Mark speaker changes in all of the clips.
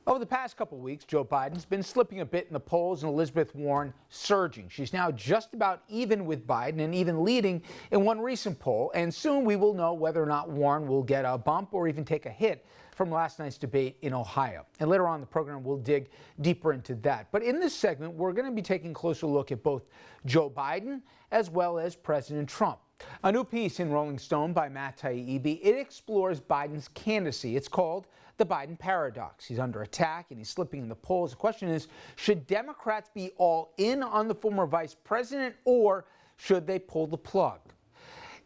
Speaker 1: Over the past couple of weeks, Joe Biden's been slipping a bit in the polls and Elizabeth Warren surging. She's now just about even with Biden and even leading in one recent poll. And soon we will know whether or not Warren will get a bump or even take a hit from last night's debate in Ohio. And later on in the program, we'll dig deeper into that. But in this segment, we're going to be taking a closer look at both Joe Biden as well as President Trump. A new piece in Rolling Stone by Matt Taibbi, it explores Biden's candidacy. It's called The Biden Paradox. He's under attack and he's slipping in the polls. The question is, should Democrats be all in on the former vice president or should they pull the plug?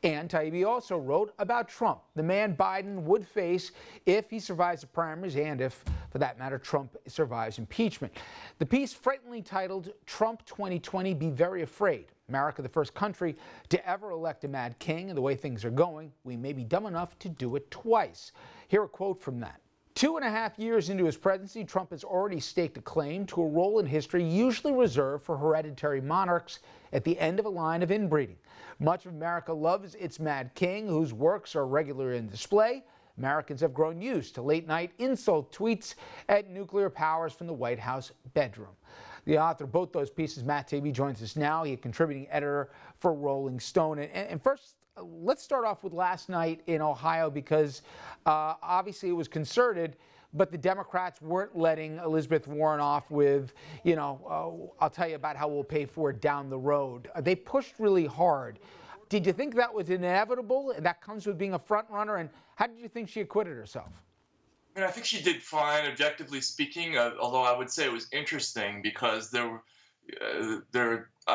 Speaker 1: And Taibbi also wrote about Trump, the man Biden would face if he survives the primaries and if, for that matter, Trump survives impeachment. The piece, frighteningly titled, Trump 2020, Be Very Afraid. America, the first country to ever elect a mad king, and the way things are going, we may be dumb enough to do it twice. Here a quote from that. 2.5 years into his presidency, Trump has already staked a claim to a role in history usually reserved for hereditary monarchs at the end of a line of inbreeding. Much of America loves its mad king, whose works are regularly in display. Americans have grown used to late-night insult tweets at nuclear powers from the White House bedroom. The author of both those pieces, Matt Taibbi, joins us now. He's a contributing editor for Rolling Stone. And first, let's start off with last night in Ohio because obviously it was concerted, but the Democrats weren't letting Elizabeth Warren off with, I'll tell you about how we'll pay for it down the road. They pushed really hard. Did you think that was inevitable and that comes with being a front runner? And how did you think she acquitted herself?
Speaker 2: I think she did fine, objectively speaking, although I would say it was interesting because I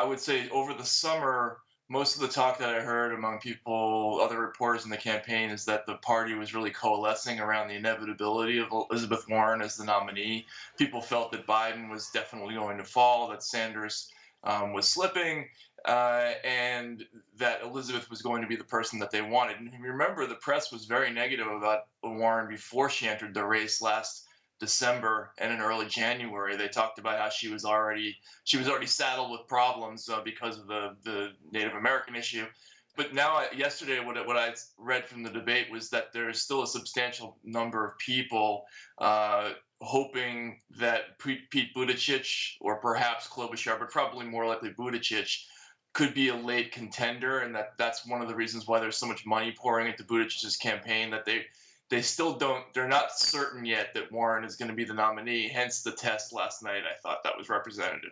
Speaker 2: would say over the summer, most of the talk that I heard among people, other reporters in the campaign, is that the party was really coalescing around the inevitability of Elizabeth Warren as the nominee. People felt that Biden was definitely going to fall, that Sanders was slipping, and that Elizabeth was going to be the person that they wanted. And remember, the press was very negative about Warren before she entered the race last December and in early January. They talked about how she was already saddled with problems because of the Native American issue. But now, yesterday, what I read from the debate was that there is still a substantial number of people hoping that Pete Buttigieg or perhaps Klobuchar, but probably more likely Buttigieg, could be a late contender, and that's one of the reasons why there's so much money pouring into Buttigieg's campaign, that they still they're not certain yet that Warren is going to be the nominee, hence the test last night. I thought that was representative.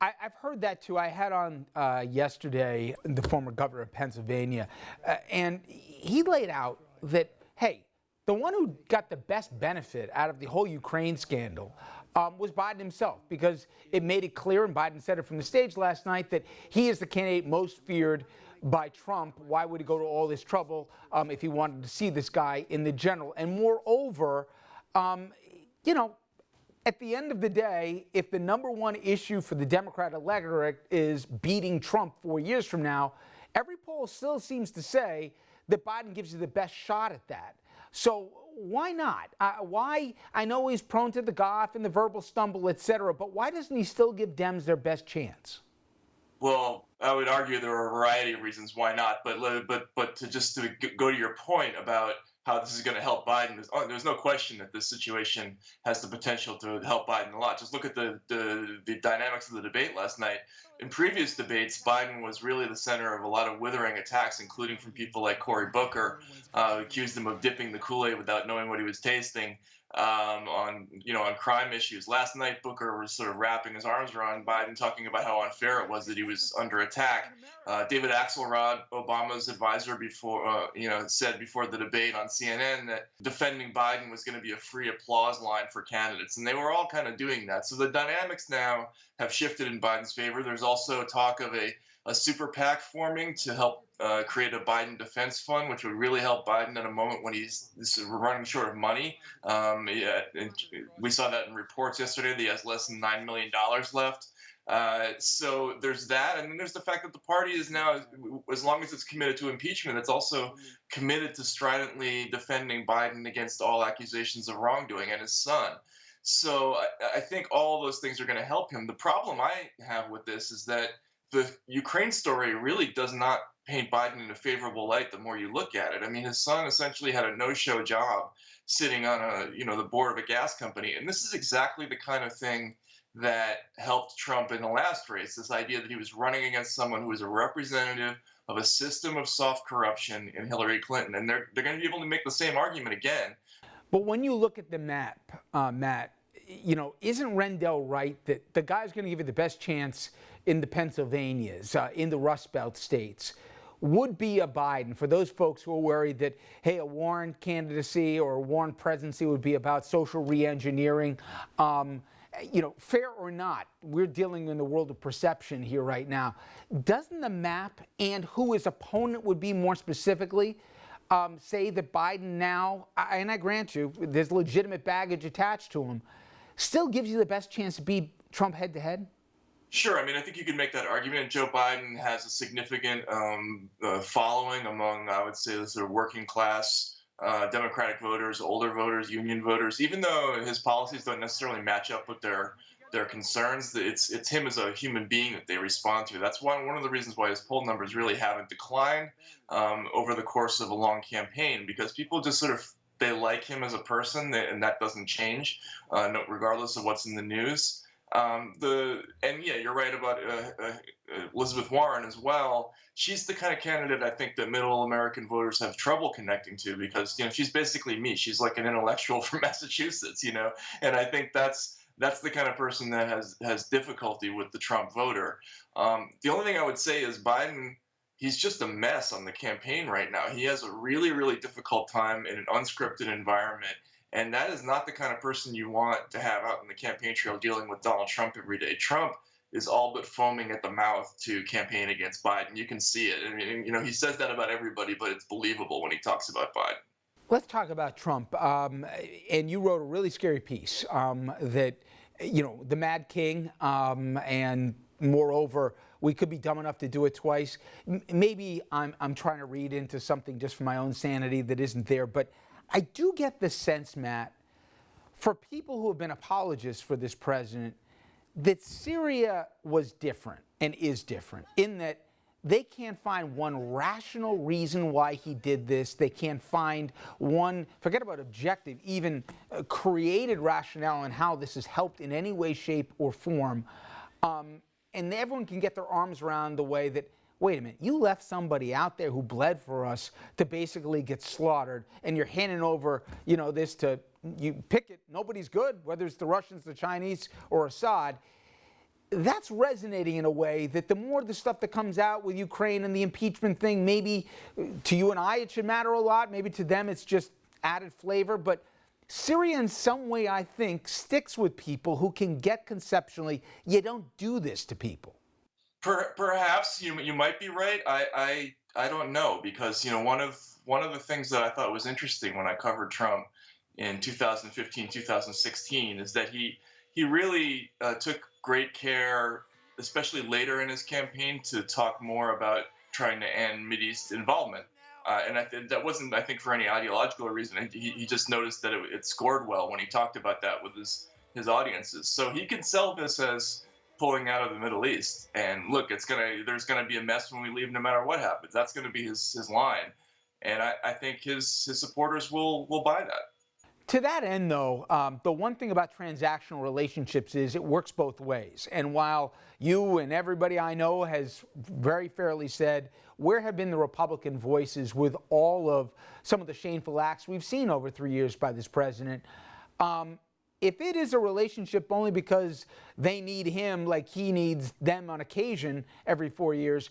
Speaker 1: I've heard that too. I had on yesterday the former governor of Pennsylvania, and he laid out that, hey, the one who got the best benefit out of the whole Ukraine scandal was Biden himself, because it made it clear, and Biden said it from the stage last night, that he is the candidate most feared by Trump. Why would he go to all this trouble if he wanted to see this guy in the general? And moreover, at the end of the day, if the number one issue for the Democrat electorate is beating Trump 4 years from now, every poll still seems to say that Biden gives you the best shot at that. So why not? Why? I know he's prone to the gaffe and the verbal stumble, et cetera, but why doesn't he still give Dems their best chance?
Speaker 2: Well, I would argue there are a variety of reasons why not, but to go to your point about how this is going to help Biden, there's no question that this situation has the potential to help Biden a lot. Just look at the dynamics of the debate last night. In previous debates, Biden was really the center of a lot of withering attacks, including from people like Cory Booker, accused him of dipping the Kool-Aid without knowing what he was tasting on crime issues. Last night, Booker was sort of wrapping his arms around Biden, talking about how unfair it was that he was under attack. David Axelrod, Obama's advisor, said before the debate on CNN that defending Biden was going to be a free applause line for candidates, and they were all kind of doing that. So the dynamics now have shifted in Biden's favor. There's also talk of a super PAC forming to help create a Biden defense fund, which would really help Biden at a moment when he's running short of money. We saw that in reports yesterday that he has less than $9 million left. So there's that. And then there's the fact that the party is now, as long as it's committed to impeachment, it's also committed to stridently defending Biden against all accusations of wrongdoing and his son. So I think all of those things are going to help him. The problem I have with this is that the Ukraine story really does not paint Biden in a favorable light the more you look at it. I mean, his son essentially had a no-show job sitting on the board of a gas company, and this is exactly the kind of thing that helped Trump in the last race. This idea that he was running against someone who was a representative of a system of soft corruption in Hillary Clinton, and they're going to be able to make the same argument again.
Speaker 1: But when you look at the map, Matt, isn't Rendell right that the guy's going to give you the best chance in the Pennsylvanias, in the Rust Belt states, would be a Biden? For those folks who are worried that, hey, a Warren candidacy or a Warren presidency would be about social re-engineering, fair or not, we're dealing in the world of perception here right now. Doesn't the map and who his opponent would be more specifically say that Biden now, and I grant you, there's legitimate baggage attached to him, still gives you the best chance to beat Trump head-to-head?
Speaker 2: Sure. I mean, I think you could make that argument. Joe Biden has a significant following among, I would say, the sort of working class Democratic voters, older voters, union voters. Even though his policies don't necessarily match up with their concerns, it's him as a human being that they respond to. That's one of the reasons why his poll numbers really haven't declined over the course of a long campaign, because people just sort of, they like him as a person, and that doesn't change, regardless of what's in the news. Yeah, you're right about Elizabeth Warren as well. She's the kind of candidate I think that middle American voters have trouble connecting to, because she's basically me. She's like an intellectual from Massachusetts, and I think that's the kind of person that has difficulty with the Trump voter. The only thing I would say is Biden, he's just a mess on the campaign right now. He has a really, really difficult time in an unscripted environment. And that is not the kind of person you want to have out in the campaign trail dealing with Donald Trump every day. Trump is all but foaming at the mouth to campaign against Biden. You can see it. I mean, he says that about everybody, but it's believable when he talks about Biden.
Speaker 1: Let's talk about Trump. And you wrote a really scary piece that, the Mad King, and moreover, we could be dumb enough to do it twice. Maybe I'm trying to read into something just for my own sanity that isn't there, but I do get the sense, Matt, for people who have been apologists for this president, that Syria was different and is different in that they can't find one rational reason why he did this. They can't find one, forget about objective, even created rationale on how this has helped in any way, shape, or form. And everyone can get their arms around the way that, wait a minute, you left somebody out there who bled for us to basically get slaughtered, and you're handing over, this to, you pick it, nobody's good, whether it's the Russians, the Chinese, or Assad. That's resonating in a way that the more the stuff that comes out with Ukraine and the impeachment thing, maybe to you and I it should matter a lot, maybe to them it's just added flavor, but Syria in some way, I think, sticks with people who can get conceptually, you don't do this to people.
Speaker 2: Perhaps you might be right. I don't know, because one of the things that I thought was interesting when I covered Trump in 2015, 2016 is that he really took great care, especially later in his campaign, to talk more about trying to end Mideast involvement. And that wasn't, I think, for any ideological reason. He just noticed that it scored well when he talked about that with his audiences. So he can sell this as pulling out of the Middle East. And look, there's gonna be a mess when we leave, no matter what happens. That's gonna be his line. And I think his supporters will buy that.
Speaker 1: To that end, though, the one thing about transactional relationships is it works both ways. And while you and everybody I know has very fairly said, where have been the Republican voices with all of some of the shameful acts we've seen over 3 years by this president? If it is a relationship only because they need him like he needs them on occasion every 4 years,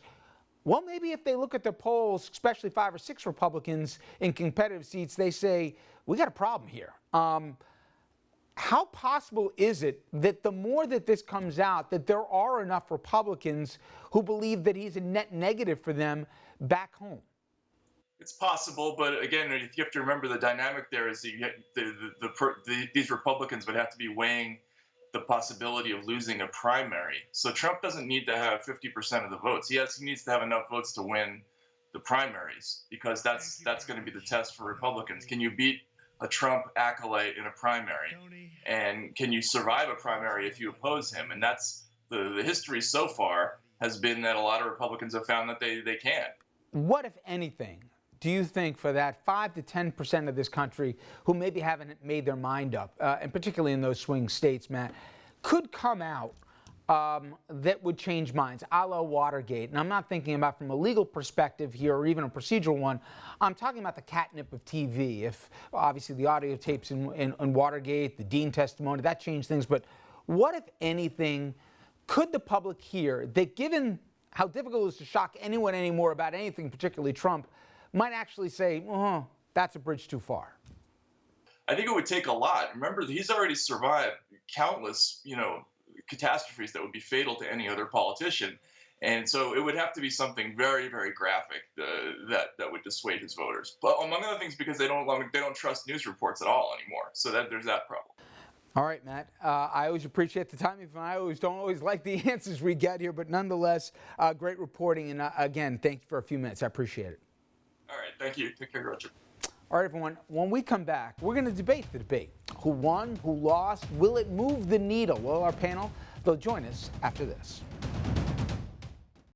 Speaker 1: well, maybe if they look at the polls, especially 5 or 6 Republicans in competitive seats, they say, we got a problem here. How possible is it that the more that this comes out, that there are enough Republicans who believe that he's a net negative for them back home?
Speaker 2: It's possible, but again, you have to remember the dynamic there is these Republicans would have to be weighing the possibility of losing a primary. So Trump doesn't need to have 50% of the votes. He needs to have enough votes to win the primaries, because that's going to be the test for Republicans. Can you beat a Trump acolyte in a primary? And can you survive a primary if you oppose him? And that's the history so far has been that a lot of Republicans have found that they can.
Speaker 1: What, if anything, do you think for that 5 to 10% of this country who maybe haven't made their mind up, and particularly in those swing states, Matt, could come out that would change minds, a la Watergate? And I'm not thinking about from a legal perspective here or even a procedural one. I'm talking about the catnip of TV. If obviously the audio tapes in Watergate, the Dean testimony, that changed things. But what, if anything, could the public hear that, given how difficult it is to shock anyone anymore about anything, particularly Trump, might actually say, that's a bridge too far?
Speaker 2: I think it would take a lot. Remember, he's already survived countless, catastrophes that would be fatal to any other politician. And so it would have to be something very, very graphic that would dissuade his voters. But among other things, because they don't trust news reports at all anymore. So there's that problem.
Speaker 1: All right, Matt. I always appreciate the time. Even I don't always like the answers we get here, but nonetheless, great reporting. And again, thank you for a few minutes. I appreciate it.
Speaker 2: All right. Thank you. Take care, Roger.
Speaker 1: All right, everyone. When we come back, we're going to debate the debate. Who won? Who lost? Will it move the needle? Well, our panel, they'll join us after this.